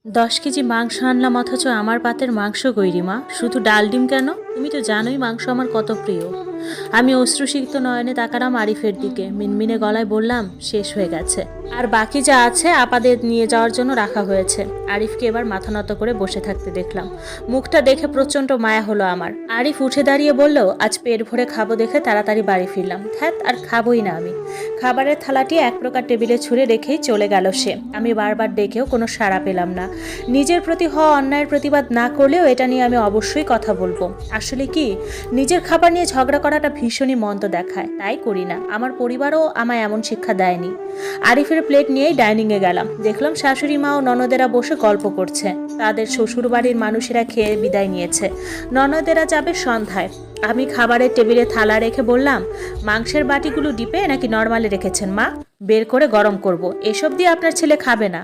10 KG মাংস আনলাম অথচ আমার পাতের মাংস কইরি মা, শুধু ডাল ডিম কেন? তুমি তো জানোই মাংস আমার কত প্রিয়। আমি অশ্রুসিক্ত নয়নে তাকালাম আরিফের দিকে, মিনমিনে গলায় বললাম, শেষ হয়ে গেছে। আর বাকি যা আছে আপাদের নিয়ে যাওয়ার জন্য রাখা হয়েছে। আরিফকে এবার মাথা নত করে বসে থাকতে দেখলাম। মুখটা দেখে প্রচণ্ড মায়া হলো আমার। আরিফ উঠে দাঁড়িয়ে বলল, আজ পেট ভরে খাবো দেখে তাড়াতাড়ি বাড়ি ফিরলাম। ধ্যাত, আর খাবোই না আমি। খাবারের থালাটি এক প্রকার টেবিলে ছুঁড়ে রেখেই চলে গেল সে। আমি বারবার ডেকেও কোনো সাড়া পেলাম না। নিজের প্রতি হওয়া অন্যায়ের প্রতিবাদ না করলেও এটা নিয়ে আমি অবশ্যই কথা বলবো। আসলে কি, নিজের খাবার নিয়ে ঝগড়া করাটা ভীষণই মন্দ দেখায়, তাই করি না। আমার পরিবারও আমায় এমন শিক্ষা দেয়নি। আরিফের প্লেট নিয়েই ডাইনিংয়ে গেলাম। দেখলাম শাশুড়ি মা ও ননদেরা বসে গল্প করছে। তাদের শ্বশুর বাড়ির মানুষেরা খেয়ে বিদায় নিয়েছে। ননদেরা যাবে সন্ধ্যায়। আমি খাবারের টেবিলে থালা রেখে বললাম, মাংসের বাটিগুলো ডিপে নাকি নর্মালে রেখেছেন মা? বের করে গরম করব। এসব দিয়ে আপনার ছেলে খাবে না।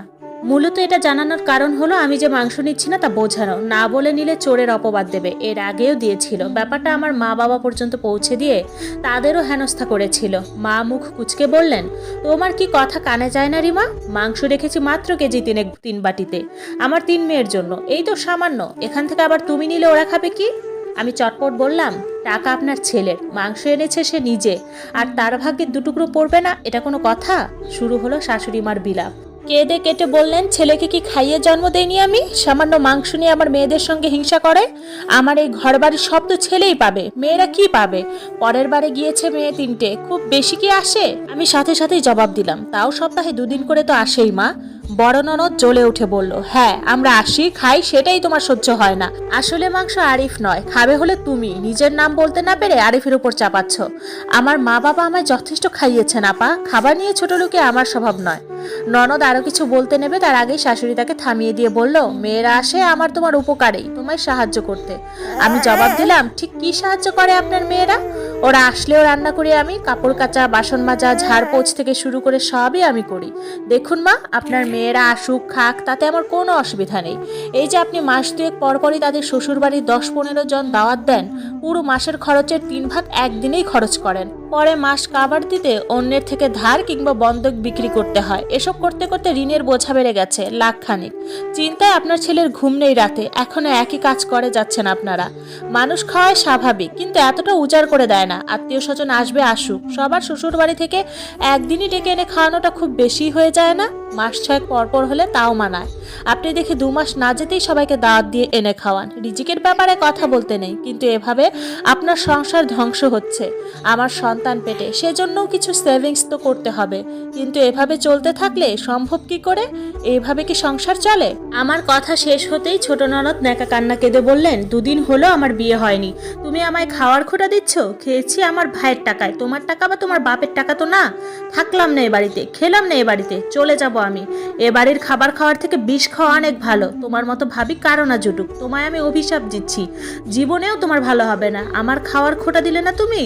মূলত এটা জানানোর কারণ হলো, আমি যে মাংস নিচ্ছি না তা বোঝানো। না বলে নিলে চোরের অপবাদ দেবে, এর আগেও দিয়েছিল। ব্যাপারটা আমার মা বাবা পর্যন্ত পৌঁছে দিয়ে তাদেরও হেনস্থা করেছিল। মা মুখ কুচকে বললেন, তোমার কি কথা কানে যায় না রিমা? মাংস রেখেছি মাত্র কেজি 3 বাটিতে, আমার 3 মেয়ের জন্য। এই তো সামান্য, এখান থেকে আবার তুমি নিলে ওরা খাবে কি? আমি চটপট বললাম, টাকা আপনার ছেলের, মাংস এনেছে সে নিজে, আর তার ভাগ্যে 2 টুকরো পড়বে না, এটা কোনো কথা? শুরু হলো শাশুড়ি মার বিলাপ। কেঁদে কেটে বললেন, ছেলেকে কি খাইয়ে জন্ম দেয়নি আমি? সামান্য মাংস নিয়ে আমার মেয়েদের সঙ্গে হিংসা করে? আমার এই ঘর বাড়ির সব তো ছেলেই পাবে, মেয়েরা কি পাবে? পরের বারে গিয়েছে মেয়ে 3টে, খুব বেশি কি আসে? আমি সাথে সাথেই জবাব দিলাম, তাও সপ্তাহে 2 দিন করে তো আসেই মা। বড় ননদ জ্বলে উঠে বলল, হ্যাঁ আমরা আসি, খাই, সেটাই তোমার সহ্য হয় না। আসলে মাংস আরিফ নয়, খাবে হলে তুমি। নিজের নাম বলতে না পেরে আরিফের উপর চাপাচ্ছ। আমার মা বাবা আমায় যথেষ্ট খাইয়েছেন আপা, খাবার নিয়ে ছোট লোকে আমার স্বভাব নয়। ননদ আরো কিছু বলতে নেবে তার আগেই শাশুড়ি তাকে থামিয়ে দিয়ে বলল, মেয়েরা আসে আমার তোমার উপকারেই, তোমায় সাহায্য করতে। আমি জবাব দিলাম, ঠিক কি সাহায্য করে আপনার মেয়েরা? ওরা আসলেও রান্না করি আমি, কাপড় কাচা, বাসন মাজা, ঝাড়পোছ থেকে শুরু করে সবই আমি করি। দেখুন মা, আপনার মেয়েরা আসুক খাক, তাতে আমার কোনো অসুবিধা নেই। এই যে আপনি মাস 2 পরপরই তাদের শ্বশুরবাড়ির 10-15 জন দাওয়াত দেন, পুরো মাসের খরচের 3 ভাগ একদিনেই খরচ করেন। পরে মাস কাবার দিতে অন্যের থেকে ধার কিংবা বন্ধক বিক্রি করতে হয়। এসব করতে করতে ঋণের বোঝা বেড়ে গেছে লাখখানিক। চিন্তায় আপনার ছেলের ঘুম নেই রাতে, এখনো একই কাজ করে যাচ্ছেন আপনারা। মানুষ খাওয়ায় স্বাভাবিক, কিন্তু এতটা উজাড় করে দেয় না। আত্মীয় স্বজন আসবে আসুক, সবার শ্বশুর বাড়ি থেকে একদিনই ডেকে এনে খাওয়ানোটা খুব বেশি হয়ে যায় না? মাস 6 পরপর হলে তাও মানায়। আপনি দেখে 2 মাস না যেতেই সবাইকে দাওয়াত দিয়ে এনে খাওয়ান। রিজিকের ব্যাপারে কথা বলতে নেই, কিন্তু এভাবে আপনার সংসার ধ্বংস হচ্ছে। আমার সন্তান পেটে, সেজন্যও কিছু সেভিংস তো করতে হবে। কিন্তু এভাবে চলতে থাকলে সম্ভব কি করে? এইভাবে কি সংসার চলে? আমার কথা শেষ হতেই ছোট ননদ নেকা কান্না কেঁদে বললেন, 2 দিন হলো আমার বিয়ে হয়নি, তুমি আমায় খাওয়ার খোটা দিচ্ছ? খেয়েছি আমার ভাইয়ের টাকায়, তোমার টাকা বা তোমার বাপের টাকা তো না। থাকলাম না এ বাড়িতে, খেলাম না এ বাড়িতে, চলে যাব আমি। এ বাড়ির খাবার খাওয়ার থেকে বিষ খাওয়া অনেক ভালো। তোমার মতো ভাবি কারো না জুটুক, তোমায় আমি অভিশাপ দিচ্ছি, জীবনেও তোমার ভালো হবে না। আমার খাওয়ার খোটা দিলে না তুমি।